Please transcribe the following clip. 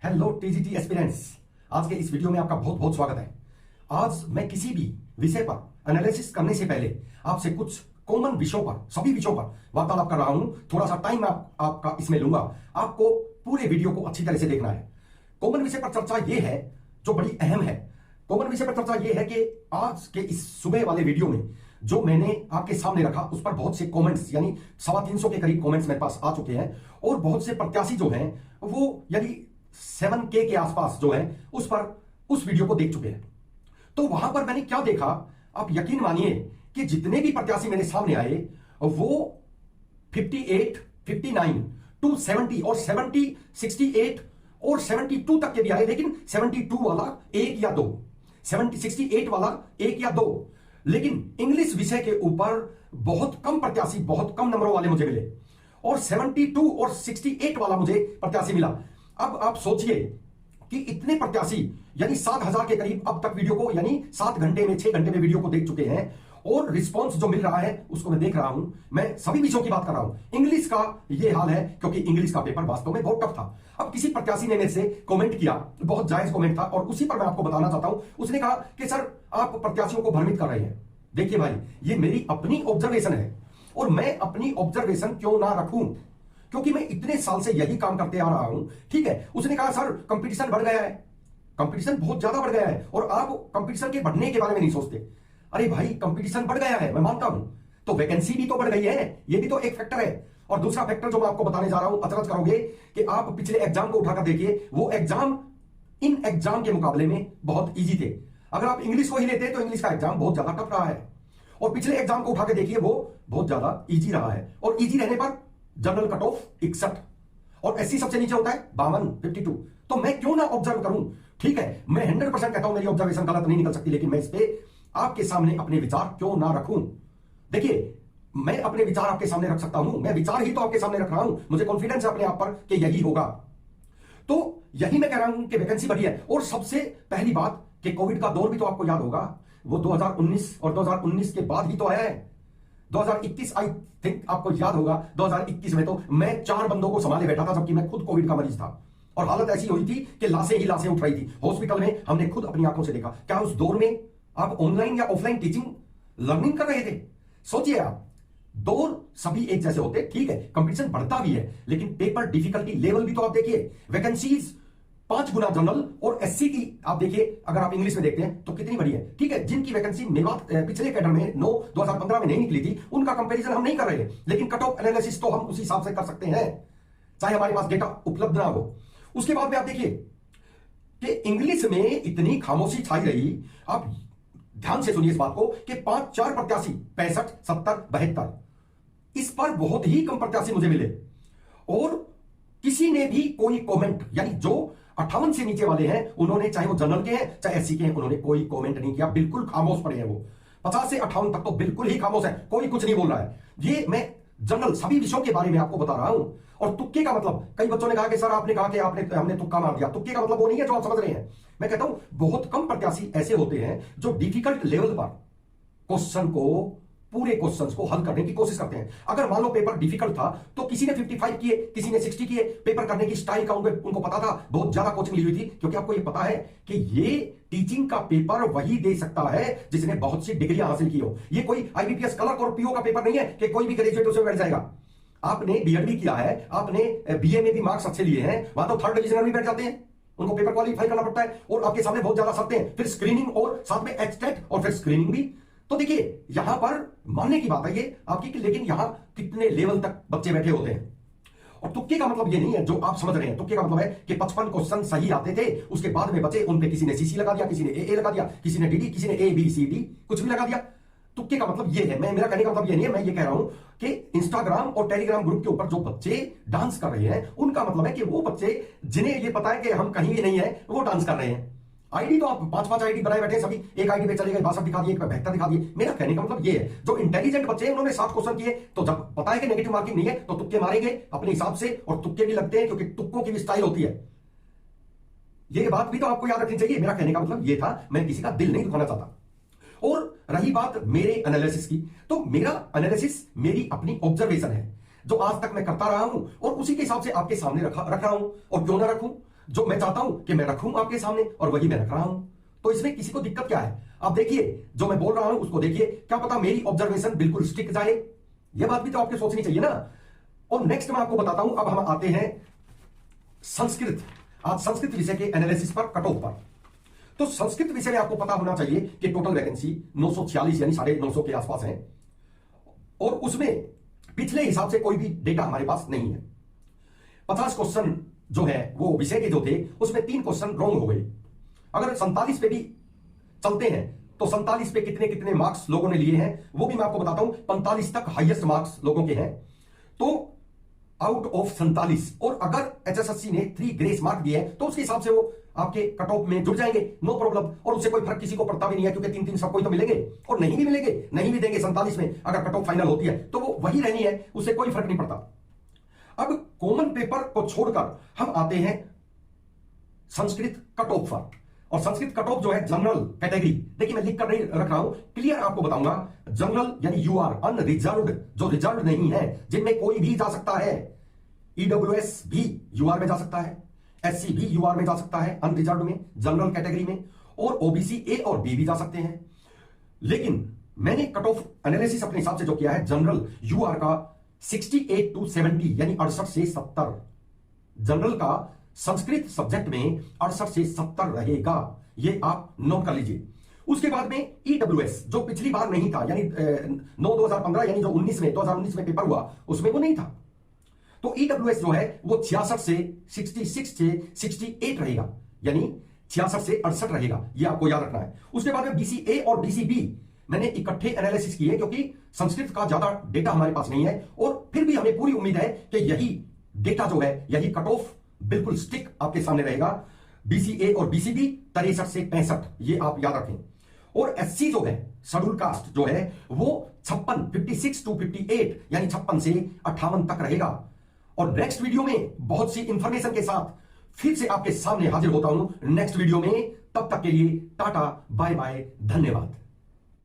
Hello TGT aspirants, आज के इस वीडियो में आपका बहुत बहुत स्वागत है। आज मैं किसी भी विषय पर एनालिसिस करने से पहले आपसे कुछ कॉमन विषयों पर, सभी विषयों पर वार्तालाप कर रहा हूं। थोड़ा सा टाइम आपका इसमें लूंगा। आपको पूरे वीडियो को अच्छी तरह से देखना है। कॉमन विषय पर चर्चा यह है जो बड़ी अहम है। कॉमन विषय पर चर्चा यह है कि आज के इस सुबह वाले वीडियो में जो मैंने आपके सामने रखा उस पर बहुत से कमेंट्स, यानी 350 के करीब कमेंट्स मेरे पास आ चुके हैं और बहुत से प्रत्याशी जो हैं वो यानी 7K के आसपास जो है उस वीडियो को देख चुके हैं। तो वहां पर मैंने क्या देखा, आप यकीन मानिए कि जितने भी प्रत्याशी मेरे सामने आए वो 58, 59 टू 70 और 70, 68 और 72 तक के भी आए, लेकिन 72 वाला एक या दो, 68 वाला एक या दो। लेकिन इंग्लिश विषय के ऊपर बहुत कम प्रत्याशी, बहुत कम नंबरों वाले मुझे मिले और 72 और 68 वाला मुझे प्रत्याशी मिला। अब आप सोचिए कि इतने प्रत्याशी यानी 7000 के करीब अब तक वीडियो को, यानी 7 घंटे में, 6 घंटे में वीडियो को देख चुके हैं और रिस्पांस जो मिल रहा है उसको मैं देख रहा हूं। मैं सभी विषयों की बात कर रहा हूं। इंग्लिश का यह हाल है क्योंकि इंग्लिश का पेपर वास्तव में बहुत टफ था। अब किसी प्रत्याशी ने मेरे से कमेंट किया, बहुत जायज कमेंट था और उसी पर मैं आपको बताना चाहता हूं। उसने कहा कि सर आप प्रत्याशियों को भ्रमित कर रहे हैं। देखिए भाई, ये मेरी अपनी ऑब्जर्वेशन है और मैं अपनी ऑब्जर्वेशन क्यों ना रखूं, क्योंकि मैं इतने साल से यही काम करते आ रहा हूं। ठीक है, उसने कहा सर कंपटीशन बढ़ गया है, कंपटीशन बहुत ज्यादा बढ़ गया है और आप कंपटीशन के बढ़ने के बारे में नहीं सोचते। अरे भाई, कंपटीशन बढ़ गया है, मैं मानता हूं, तो वैकेंसी भी तो बढ़ गई है, ये भी तो एक फैक्टर है। और दूसरा फैक्टर जो मैं आपको बताने जा रहा हूं, अचरज करोगे कि आप पिछले एग्जाम को उठाकर देखिए, वो एग्जाम इन एग्जाम के मुकाबले में बहुत ईजी थे। अगर आप इंग्लिश को ही लेते तो इंग्लिश का एग्जाम बहुत ज्यादा टफ रहा है और पिछले एग्जाम को उठाकर देखिए वो बहुत ज्यादा ईजी रहा है। और ईजी रहने पर जनरल कट ऑफ 61 और एससी सबसे नीचे होता है 52, 52। तो मैं क्यों ना ऑब्जर्व करूं। ठीक है, मैं 100% कहता हूं मेरी ऑब्जर्वेशन गलत नहीं निकल सकती, लेकिन मैं इस पे आपके सामने अपने विचार क्यों ना रखूं। देखिए, मैं अपने विचार आपके सामने रख सकता हूं, मैं विचार ही तो आपके सामने रख रहा हूं। मुझे कॉन्फिडेंस है अपने आप पर कि यही होगा। तो यही मैं कह रहा हूं कि वैकेंसी बढ़ी है। और सबसे पहली बात कि कोविड का दौर भी तो आपको याद होगा, वो 2019 और 2019 के बाद ही तो आया है। 2021 आई थिंक आपको याद होगा, 2021 में तो मैं 4 बंदों को संभाले बैठा था जबकि मैं खुद कोविड का मरीज था और हालत ऐसी हुई थी कि लाशें ही लाशें उठ रही थी हॉस्पिटल में। हमने खुद अपनी आंखों से देखा। क्या उस दौर में आप ऑनलाइन या ऑफलाइन टीचिंग लर्निंग कर रहे थे? सोचिए आप, दौर सभी एक जैसे होते। ठीक है, कंपटीशन बढ़ता भी है, लेकिन पेपर डिफिकल्टी लेवल भी तो आप देखिए। वैकेंसीज 5 गुना जनरल और एससी की आप देखिए, अगर आप इंग्लिश में देखते हैं तो कितनी बड़ी है। ठीक है, जिनकी वैकेंसी मेवात पिछले कैडर में 9 2015 में नहीं निकली थी, उनका कंपैरिजन हम नहीं कर रहे, लेकिन कट ऑफ एनालिसिस तो हम उसी हिसाब से कर सकते हैं, चाहे हमारे पास डेटा उपलब्ध ना हो। उसके बाद में आप देखिए कि इंग्लिश में इतनी खामोशी छाई रही। आप ध्यान से सुनिए इस बात को कि 5-4 प्रत्याशी 65, 70, 72, इस पर बहुत ही कम प्रत्याशी मुझे मिले और किसी ने भी कोई कमेंट, यानी जो 58 से नीचे वाले हैं उन्होंने, चाहे वो जनरल के हैं चाहे एससी के हैं, उन्होंने कोई कमेंट नहीं किया, बिल्कुल खामोश पड़े हैं। वो 50 से 58 तक तो बिल्कुल ही खामोश है, कोई कुछ नहीं बोल रहा है। ये मैं जनरल सभी विषयों के बारे में आपको बता रहा हूं। और तुक्के का मतलब, कई बच्चों ने कहा कि सर आपने कहा कि हमने तुक्का मार दिया। तुक्के का मतलब वो नहीं है जो आप समझ रहे हैं। मैं कहता हूं बहुत कम प्रत्याशी ऐसे होते हैं जो डिफिकल्ट लेवल पर क्वेश्चन को, पूरे क्वेश्चंस को हल करने की कोशिश करते हैं। अगर मान लो पेपर डिफिकल्ट था तो किसी ने 55 किए, किसी ने 60 किए। पेपर करने की स्टाइल का उनको पता था, बहुत ज्यादा कोचिंग ली हुई थी, क्योंकि आपको ये पता है कि ये टीचिंग का पेपर वही दे सकता है जिसने बहुत सी डिग्रियां हासिल की हो। ये कोई आईबीपीएस क्लर्क और पीओ का पेपर नहीं है कि कोई भी ग्रेजुएट उसमें बैठ जाएगा। आपने बीएड भी किया है, आपने बीए में भी मार्क्स अच्छे लिए हैं, वहां तो 3rd डिविजन भी बैठ जाते हैं, उनको पेपर क्वालिफाई करना पड़ता है और आपके सामने बहुत ज्यादा शर्तें हैं, फिर स्क्रीनिंग और साथ में एचटेट और फिर स्क्रीनिंग भी। तो देखिए, यहां पर मानने की बात है ये आपकी, लेकिन यहां कितने लेवल तक बच्चे बैठे होते हैं। और तुक्के का मतलब ये नहीं है जो आप समझ रहे हैं। तुक्के का मतलब है कि 55 क्वेश्चन सही आते थे, उसके बाद में बचे उन पे किसी ने सीसी लगा दिया, किसी ने ए लगा दिया, किसी ने डीडी, किसी ने ए बी सी डी, कुछ भी लगा दिया। तुक्के का मतलब ये है। मेरा कहने का मतलब ये नहीं है, मैं ये कह रहा हूं कि इंस्टाग्राम और टेलीग्राम ग्रुप के ऊपर जो बच्चे डांस कर रहे हैं उनका मतलब है कि वो बच्चे जिन्हें ये पता है कि हम कहीं भी नहीं है, वो डांस कर रहे हैं। आईडी तो आप 5-5 आईडी बनाए बैठे, सभी एक आईडी पे चले गए, 62 दिखा दिए, 72 दिखा दिए। मेरा कहने का मतलब ये है, जो इंटेलिजेंट बच्चे हैं उन्होंने 7 क्वेश्चन किए, तो जब पता है कि नेगेटिव मार्किंग नहीं है तो तुक्के मारेंगे अपने हिसाब से, और तुक्के भी लगते हैं क्योंकि तुक्कों की भी स्टाइल होती है। ये बात भी तो आपको याद रखनी चाहिए। मेरा कहने का मतलब ये था, मैं किसी का दिल नहीं दुखाना चाहता। और रही बात मेरे एनालिसिस की, तो मेरा एनालिसिस मेरी अपनी ऑब्जर्वेशन है जो आज तक मैं करता रहा हूं और उसी के हिसाब से आपके सामने रख रहा हूं। और क्यों ना रखूं, जो मैं चाहता हूं कि मैं रखूं आपके सामने और वही मैं रख रहा हूं। तो इसमें किसी को दिक्कत क्या है? आप देखिए, जो मैं बोल रहा हूं उसको देखिए, क्या पता मेरी ऑब्जर्वेशन बिल्कुल स्टिक जाए। यह बात भी तो आपके सोचनी चाहिए ना। और नेक्स्ट मैं आपको बताता हूं, अब हम आते हैं संस्कृत। आज संस्कृत विषय के एनालिसिस पर, कट ऑफ पर। तो संस्कृत विषय में आपको पता होना चाहिए कि टोटल वैकेंसी 946 यानी 950 के आसपास है, और उसमें पिछले हिसाब से कोई भी डेटा हमारे पास नहीं है। 50 क्वेश्चन जो है वो विषय के जो थे उसमें 3 क्वेश्चन रॉन्ग हो गए। अगर 47 पे भी चलते हैं तो 47 पे कितने कितने मार्क्स लोगों ने लिए हैं वो भी मैं आपको बताता हूं। 45 तक हाईएस्ट मार्क्स लोगों के हैं, तो आउट ऑफ 47। और अगर एचएसएससी ने 3 ग्रेस मार्क दिए हैं तो उसके हिसाब से वो आपके कट ऑफ में जुड़ जाएंगे, नो प्रॉब्लम। और उससे कोई फर्क किसी को पड़ता भी नहीं है, क्योंकि 3-3 सबको तो मिलेंगे, और नहीं भी मिलेंगे, नहीं भी देंगे 47 में। अगर कट ऑफ फाइनल होती है तो वो वही रहनी है, उससे कोई फर्क नहीं पड़ता। अब कॉमन पेपर को छोड़कर हम आते हैं संस्कृत कट ऑफ पर। और संस्कृत कट ऑफ जो है जनरल कैटेगरी, देखिए मैं लिख कर नहीं रख रहा हूं, क्लियर आपको बताऊंगा। जनरल यानी यूआर, अनरिजर्व्ड, जो रिजर्व नहीं है, जिनमें कोई भी जा सकता है। ईडब्ल्यूएस भी यूआर में जा सकता है, एससी भी यूआर में जा सकता है, अनरिजर्व्ड में, जनरल कैटेगरी में, और ओबीसी ए और बी भी जा सकते हैं। लेकिन मैंने कट ऑफ एनालिसिस अपने हिसाब से जो किया है, जनरल यूआर का 68 to 70 यानी 68 से 70, जनरल का संस्कृत सब्जेक्ट में 68 से 70 रहेगा, ये आप नोट कर लीजिए। उसके बाद में ईडब्ल्यूएस जो पिछली बार नहीं था, यानी 9/2015 यानी जो 2019 में पेपर हुआ उसमें वो नहीं था, तो ईडब्ल्यूएस जो है वो 66 से 66 से 68 रहेगा, यानी 66 से 68 रहेगा, ये आपको याद रखना है। उसके बाद में बीसीए और बीसीबी मैंने इकट्ठे एनालिसिस किए, क्योंकि संस्कृत का ज्यादा डेटा हमारे पास नहीं है, और फिर भी हमें पूरी उम्मीद है कि यही डेटा जो है, यही कट ऑफ बिल्कुल स्टिक आपके सामने रहेगा। बीसीए और बीसीबी 63 से 65, ये आप याद रखें। और एससी जो है, शेड्यूल कास्ट जो है, वो 56 to 58 यानी 56 से 58 तक रहेगा। और नेक्स्ट वीडियो में बहुत सी इंफॉर्मेशन के साथ फिर से आपके सामने हाजिर होता हूं नेक्स्ट वीडियो में। तब तक के लिए टाटा, बाय बाय, धन्यवाद।